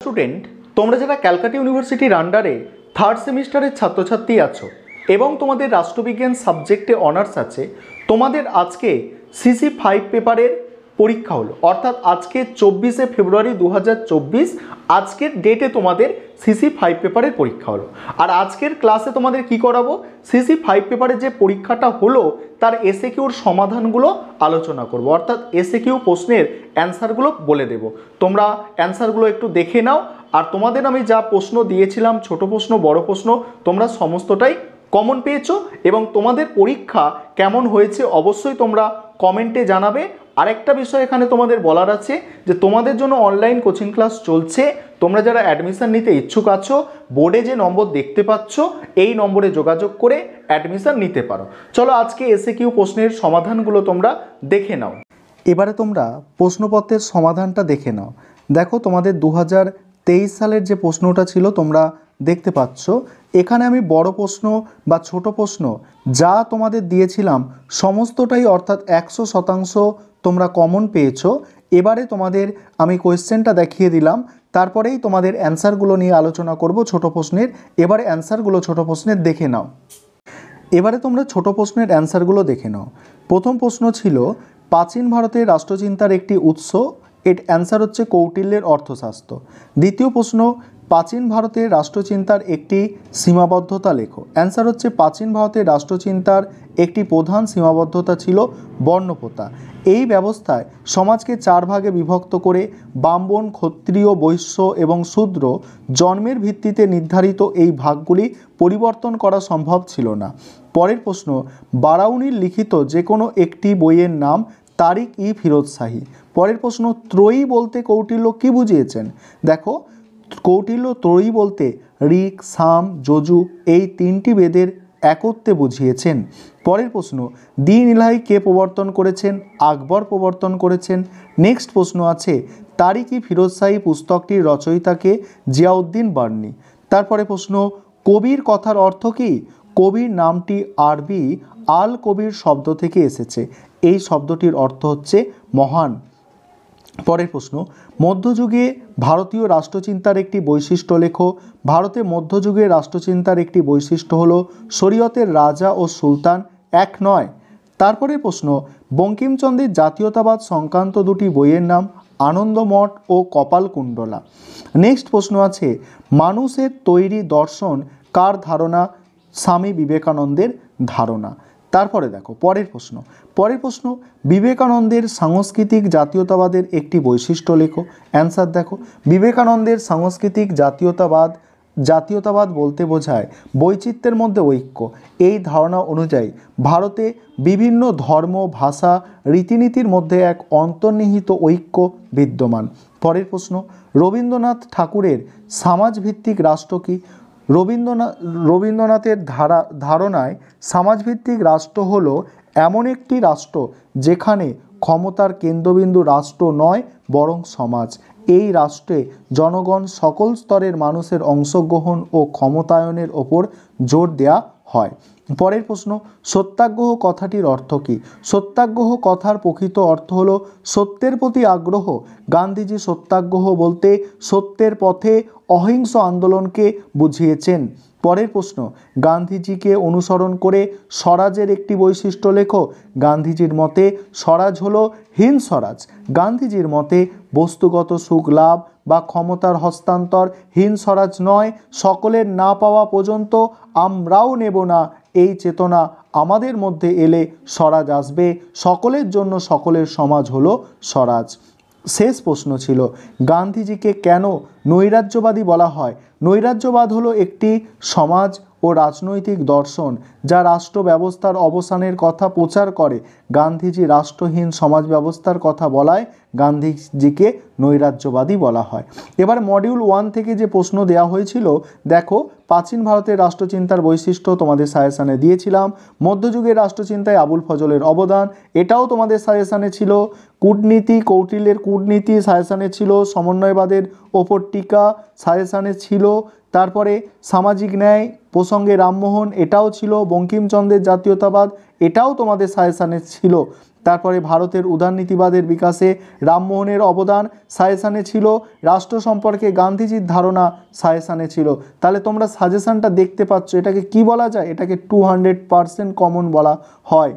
Student, তোমরা যারা ক্যালকাটা ইউনিভার্সিটির আন্ডারে থার্ড সেমিস্টারের ছাত্রছাত্রী আছো এবং তোমাদের রাষ্ট্রবিজ্ঞান সাবজেক্টে অনার্স আছে, তোমাদের আজকে CC5 পেপারের পরীক্ষা হলো। অর্থাৎ আজকে 24শে ফেব্রুয়ারি 2024 আজকের ডেটে তোমাদের CC5 পেপারের পরীক্ষা হলো। আর আজকের ক্লাসে তোমাদের কি করাবো, CC5 পেপারের যে পরীক্ষাটা হলো তার এসএকিউর সমাধানগুলো আলোচনা করব। অর্থাৎ এসএকিউ প্রশ্নের অ্যান্সারগুলো বলে দেব, তোমরা অ্যান্সারগুলো একটু দেখে নাও। আর তোমাদের আমি যা প্রশ্ন দিয়েছিলাম, ছোট প্রশ্ন বড় প্রশ্ন, তোমরা সমস্তটাই কমন পেয়েছো এবং তোমাদের পরীক্ষা কেমন হয়েছে অবশ্যই তোমরা কমেন্টে জানাবে। আরেকটা বিষয় এখানে তোমাদের বলার আছে যে তোমাদের জন্য অনলাইন কোচিং ক্লাস চলছে। তোমরা যারা অ্যাডমিশন নিতে ইচ্ছুক আছো, বোর্ডে যে নম্বর দেখতে পাচ্ছ এই নম্বরে যোগাযোগ করে অ্যাডমিশন নিতে পারো। চলো আজকে এসএকিউ প্রশ্নের সমাধানগুলো তোমরা দেখে নাও। এবারে তোমরা প্রশ্নপত্রের সমাধানটা দেখে নাও। দেখো তোমাদের 2023 সালের যে প্রশ্নটা ছিল তোমরা দেখতে পাচ্ছ। এখানে আমি বড় প্রশ্ন বা ছোট প্রশ্ন যা তোমাদের দিয়েছিলাম সমস্তটাই অর্থাৎ 100% তোমরা কমন পেয়েছো। এবারে তোমাদের আমি কোয়েশ্চেনটা দেখিয়ে দিলাম, তারপরেই তোমাদের অ্যান্সারগুলো নিয়ে আলোচনা করব ছোট প্রশ্নের। এবারে অ্যান্সারগুলো ছোট প্রশ্নের দেখে নাও। এবারে তোমরা ছোট প্রশ্নের অ্যান্সারগুলো দেখে নাও। প্রথম প্রশ্ন ছিল প্রাচীন ভারতের রাষ্ট্রচিন্তার একটি উৎস, এর অ্যান্সার হচ্ছে কৌটিল্যের অর্থশাস্ত্র। দ্বিতীয় প্রশ্ন প্রাচীন ভারতের রাষ্ট্রচিন্তার একটি সীমাবদ্ধতা লেখো, অ্যান্সার হচ্ছে প্রাচীন ভারতের রাষ্ট্রচিন্তার একটি প্রধান সীমাবদ্ধতা ছিল বর্ণপ্রথা। এই ব্যবস্থায় সমাজকে 4 ভাগে বিভক্ত করে ব্রাহ্মণ, ক্ষত্রিয়, বৈশ্য এবং শূদ্র জন্মের ভিত্তিতে নির্ধারিত এই ভাগগুলি পরিবর্তন করা সম্ভব ছিল না। পরের প্রশ্ন বারাউনির লিখিত যে কোনো একটি বইয়ের নাম তারিক-ই-ফিরোজ শাহী। পরের প্রশ্ন ত্রয়ী বলতে কৌটিল্য কি বুঝিয়েছেন? দেখো কৌটিল্য ত্রয়ী বলতে ঋক, সাম, যজু এই 3টি বেদের একত্রে বুঝিয়েছেন। পরের প্রশ্ন দ্বীন ইলাহি কে প্রবর্তন করেছেন? আকবর প্রবর্তন করেছেন। নেক্সট প্রশ্ন আছে তারিক-ই-ফিরোজ শাহী পুস্তকটির রচয়িতাকে? জিয়াউদ্দিন বার্নি। তারপরে প্রশ্ন কবির কথার অর্থ কি? কবির নামটি আরবি আল কবির শব্দ থেকে এসেছে, এই শব্দটির অর্থ হচ্ছে মহান। পরের প্রশ্ন মধ্যযুগে ভারতীয় রাষ্ট্রচিন্তার একটি বৈশিষ্ট্য লেখো। ভারতে মধ্যযুগের রাষ্ট্রচিন্তার একটি বৈশিষ্ট্য হলো শরীয়তের রাজা ও সুলতান এক নয়। তারপরে প্রশ্ন বঙ্কিমচন্দ্রের জাতীয়তাবাদ সংক্রান্ত 2টি বইয়ের নাম আনন্দমঠ ও কপালকুণ্ডলা। নেক্সট প্রশ্ন আছে মানুষের তৈরি দর্শন কার ধারণা? স্বামী বিবেকানন্দের ধারণা। তারপরে দেখো পরের প্রশ্ন বিবেকানন্দের সাংস্কৃতিক জাতীয়তাবাদের একটি বৈশিষ্ট্য লেখো, অ্যান্সার দেখো বিবেকানন্দের সাংস্কৃতিক জাতীয়তাবাদ বলতে বোঝায় বৈচিত্র্যের মধ্যে ঐক্য। এই ধারণা অনুযায়ী ভারতে বিভিন্ন ধর্ম, ভাষা, রীতিনীতির মধ্যে এক অন্তর্নিহিত ঐক্য বিদ্যমান। পরের প্রশ্ন রবীন্দ্রনাথ ঠাকুরের সমাজভিত্তিক রাষ্ট্র কি? রবীন্দ্রনাথের ধারণায় সমাজভিত্তিক রাষ্ট্র হলো এমন একটি রাষ্ট্র যেখানে ক্ষমতার কেন্দ্রবিন্দু রাষ্ট্র নয় বরং সমাজ। এই রাষ্ট্রে জনগণ সকল স্তরের মানুষের অংশগ্রহণ ও ক্ষমতায়নের ওপর জোর দেওয়া হয়। পরের প্রশ্ন সত্যাগ্রহ কথাটির অর্থ কী? সত্যাগ্রহ কথার প্রকৃত অর্থ হলো সত্যের প্রতি আগ্রহ। গান্ধীজি সত্যাগ্রহ বলতে সত্যের পথে অহিংস আন্দোলনকে বুঝিয়েছেন। পরের প্রশ্ন গান্ধীজিকে অনুসরণ করে স্বরাজের একটি বৈশিষ্ট্য লেখো। গান্ধীজির মতে স্বরাজ হলো হীন স্বরাজ। গান্ধীজির মতে বস্তুগত সুখ লাভ বা ক্ষমতার হস্তান্তর হীন স্বরাজ নয়। সকলের না পাওয়া পর্যন্ত আমরাও নেব না, এই চেতনা আমাদের মধ্যে এলে স্বরাজ আসবে। সকলের জন্য সকলের সমাজ হলো স্বরাজ। শেষ প্রশ্ন ছিল গান্ধীজিকে কেন নৈরাজ্যবাদী বলা হয়? নৈরাজ্যবাদ হলো একটি সমাজ ও রাজনৈতিক দর্শন যা রাষ্ট্র ব্যবস্থার অবসানের কথা প্রচার করে। গান্ধীজি রাষ্ট্রহীন সমাজ ব্যবস্থার কথা বলায় গান্ধীজিকে নৈরাজ্যবাদী বলা হয়। এবার মডিউল 1 থেকে যে প্রশ্ন দেওয়া হয়েছিল দেখো প্রাচীন ভারতের রাষ্ট্রচিন্তার বৈশিষ্ট্য তোমাদের সাজেশানে দিয়েছিলাম। মধ্যযুগের রাষ্ট্রচিন্তায় আবুল ফজলের অবদান এটাও তোমাদের সাজেশানে ছিল। কূটনীতি কৌটিল্যের কূটনীতি সাজেশানে ছিল। সমন্বয়বাদের ওপর টিকা সাজেশানে ছিল। তারপরে সামাজিক ন্যায় প্রসঙ্গে রামমোহন এটাও ছিল। বঙ্কিমচন্দ্রের জাতীয়তাবাদ এটাও তোমাদের সাজেশানে ছিল। তারপরে ভারতের উদারনীতিবাদের বিকাশে রামমোহনের অবদান সাজেশানে ছিল, রাষ্ট্র সম্পর্কে গান্ধীজির ধারণা সাজেশানে ছিল। তাহলে তোমরা সাজেশানটা দেখতে পাচ্ছ, এটাকে কি বলা যায়? এটাকে 200% কমন বলা হয়।